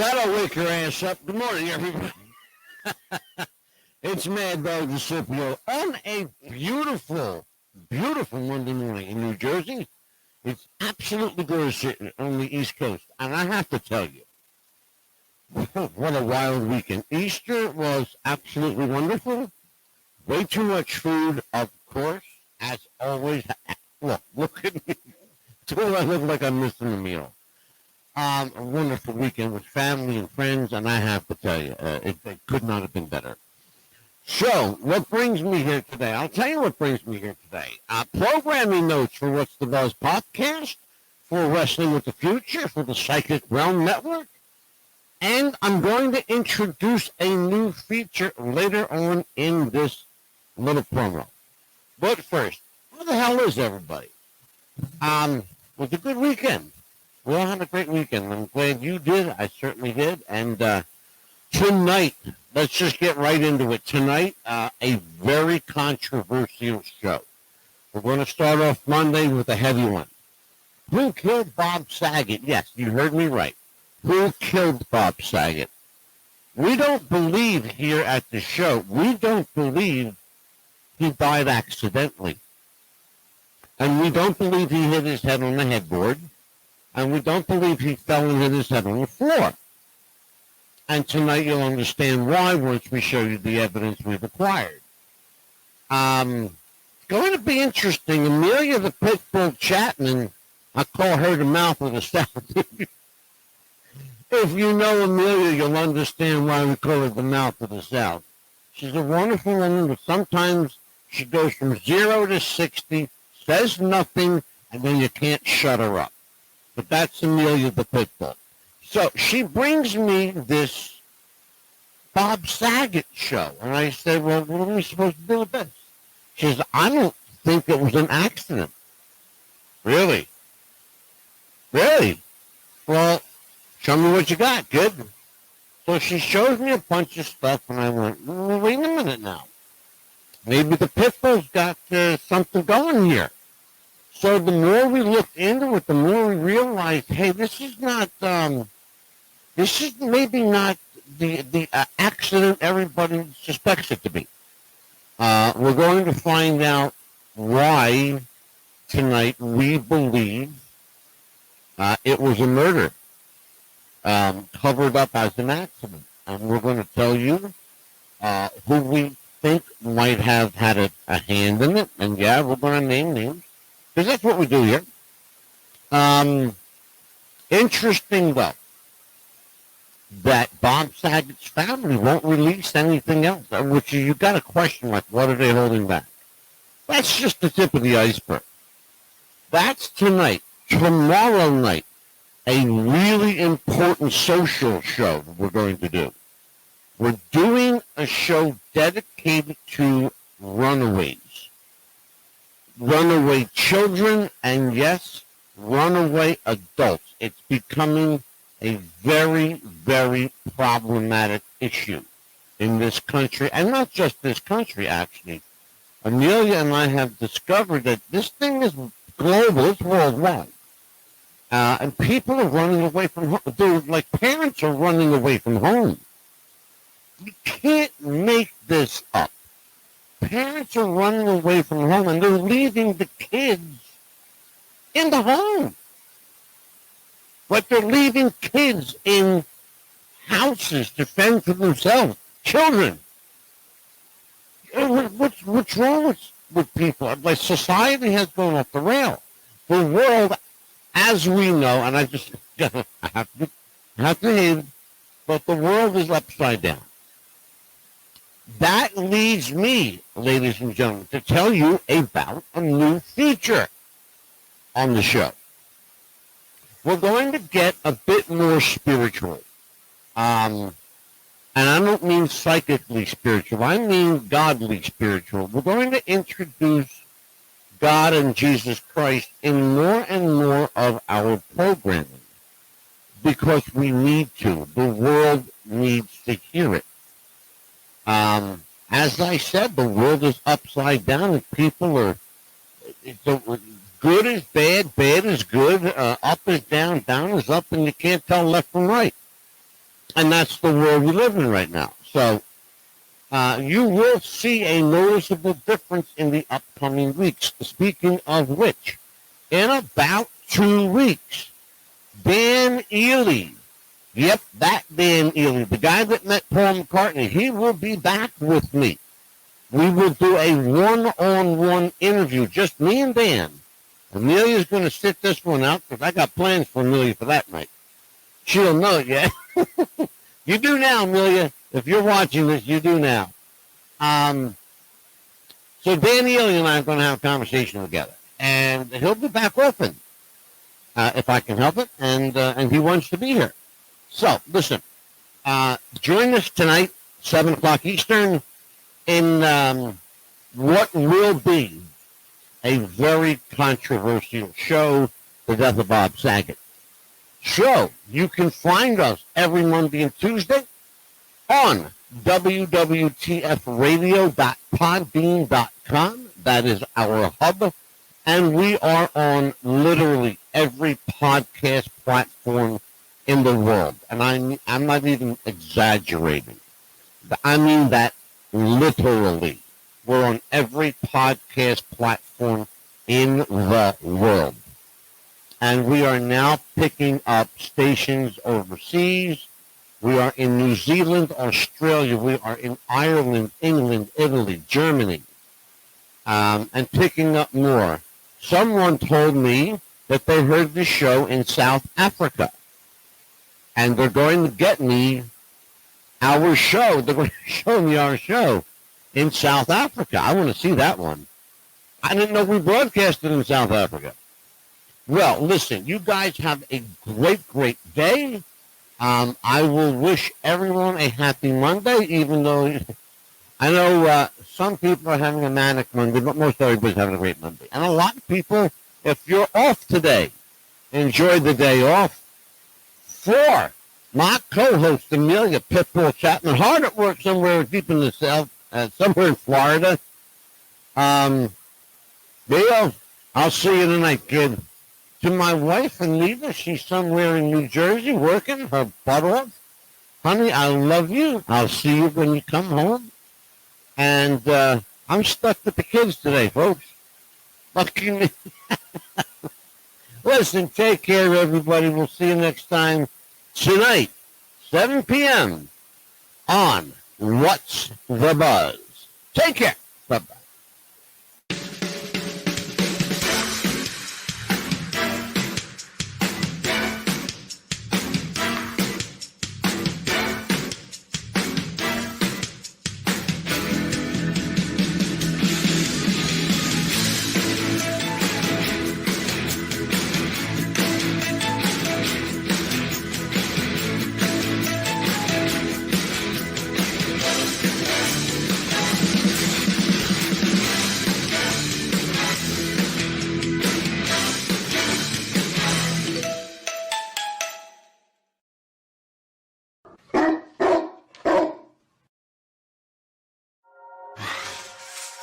that'll wake your ass up. Good morning, everybody. It's Maddog, DiSipio on a beautiful, beautiful Monday morning in New Jersey. It's absolutely gorgeous sitting on the East Coast. And I have to tell you, what a wild weekend. Easter was absolutely wonderful. Way too much food, of course, as always. Look at me. Do I look like I'm missing a meal? A wonderful weekend with family and friends, and I have to tell you, it could not have been better. So, what brings me here today? I'll tell you what brings me here today. Programming notes for What's the Buzz podcast, for Wrestling with the Future, for the Psychic Realm Network, and I'm going to introduce a new feature later on in this little promo. But first, how the hell is everybody? It was a good weekend. We all had a great weekend. I'm glad you did. I certainly did. And tonight, let's just get right into it. Tonight, a very controversial show. We're going to start off Monday with a heavy one. Who killed Bob Saget? Yes, you heard me right. Who killed Bob Saget? We don't believe here at the show, we don't believe he died accidentally. And we don't believe he hit his head on the headboard. And we don't believe he fell and hit his head on the floor. And tonight you'll understand why once we show you the evidence we've acquired. It's going to be interesting. Amelia the Pit Bull Chapman, I call her the mouth of the South. If you know Amelia, you'll understand why we call her the mouth of the South. She's a wonderful woman, but sometimes she goes from 0 to 60, says nothing, and then you can't shut her up. But that's Amelia the Pit Bull. So she brings me this Bob Saget show. And I said, well, what are we supposed to do with this? She says, I don't think it was an accident. Really? Really? Well, show me what you got, kid. So she shows me a bunch of stuff, and I went, well, wait a minute now. Maybe the Pit Bull's got something going here. So the more we looked into it, the more we realized, hey, this is maybe not the accident everybody suspects it to be. We're going to find out why tonight we believe it was a murder covered up as an accident. And we're going to tell you who we think might have had a hand in it. And yeah, we're going to name names. Because that's what we do here. Interesting, though, that Bob Saget's family won't release anything else, which you got a question like, what are they holding back? That's just the tip of the iceberg. That's tonight. Tomorrow night, a really important social show that we're going to do. We're doing a show dedicated to runaways. Runaway children, and yes, runaway adults. It's becoming a very, very problematic issue in this country, and not just this country, actually. Amelia and I have discovered that this thing is global, it's worldwide. And people are running away from home. Dude, like parents are running away from home. You can't make this up. Parents are running away from home, and they're leaving the kids in the home. But they're leaving kids in houses to fend for themselves. Children. What's wrong with people? Like, society has gone off the rail. The world, as we know, and I have to hate it, but the world is upside down. That leads me, ladies and gentlemen, to tell you about a new feature on the show. We're going to get a bit more spiritual. And I don't mean psychically spiritual. I mean godly spiritual. We're going to introduce God and Jesus Christ in more and more of our programming because we need to. The world needs to hear it. As I said, the world is upside down, and people are, good is bad, bad is good, up is down, down is up, and you can't tell left from right. And that's the world we live in right now. So you will see a noticeable difference in the upcoming weeks. Speaking of which, in about 2 weeks, Dan Ely, yep, that Dan Ely, the guy that met Paul McCartney, he will be back with me. We will do a one-on-one interview, just me and Dan. Amelia's going to sit this one out because I got plans for Amelia for that night. She'll know it yet. You do now, Amelia. If you're watching this, you do now. So Dan Ely and I are going to have a conversation together. And he'll be back often, if I can help it. And he wants to be here. So, listen. Join us tonight, 7 o'clock Eastern, in what will be a very controversial show, The Death of Bob Saget. So, you can find us every Monday and Tuesday on wwtfradio.podbean.com. That is our hub. And we are on literally every podcast platform in the world. And I'm not even exaggerating. I mean that literally. We're on every podcast platform in the world. And we are now picking up stations overseas. We are in New Zealand, Australia. We are in Ireland, England, Italy, Germany, and picking up more. Someone told me that they heard the show in South Africa. And they're going to get me our show. They're going to show me our show in South Africa. I want to see that one. I didn't know we broadcasted in South Africa. Well, listen, you guys have a great, great day. I will wish everyone a happy Monday, even though I know some people are having a manic Monday, but most everybody's having a great Monday. And a lot of people, if you're off today, enjoy the day off. For my co-host, Amelia Pitbull Chapman, hard at work somewhere deep in the South, somewhere in Florida. Leo, I'll see you tonight, kid. To my wife, Anita, she's somewhere in New Jersey working her butt off. Honey, I love you. I'll see you when you come home. And I'm stuck with the kids today, folks. Lucky me. Listen, take care, everybody. We'll see you next time. Tonight, 7 p.m. on What's the Buzz. Take care. Bye-bye.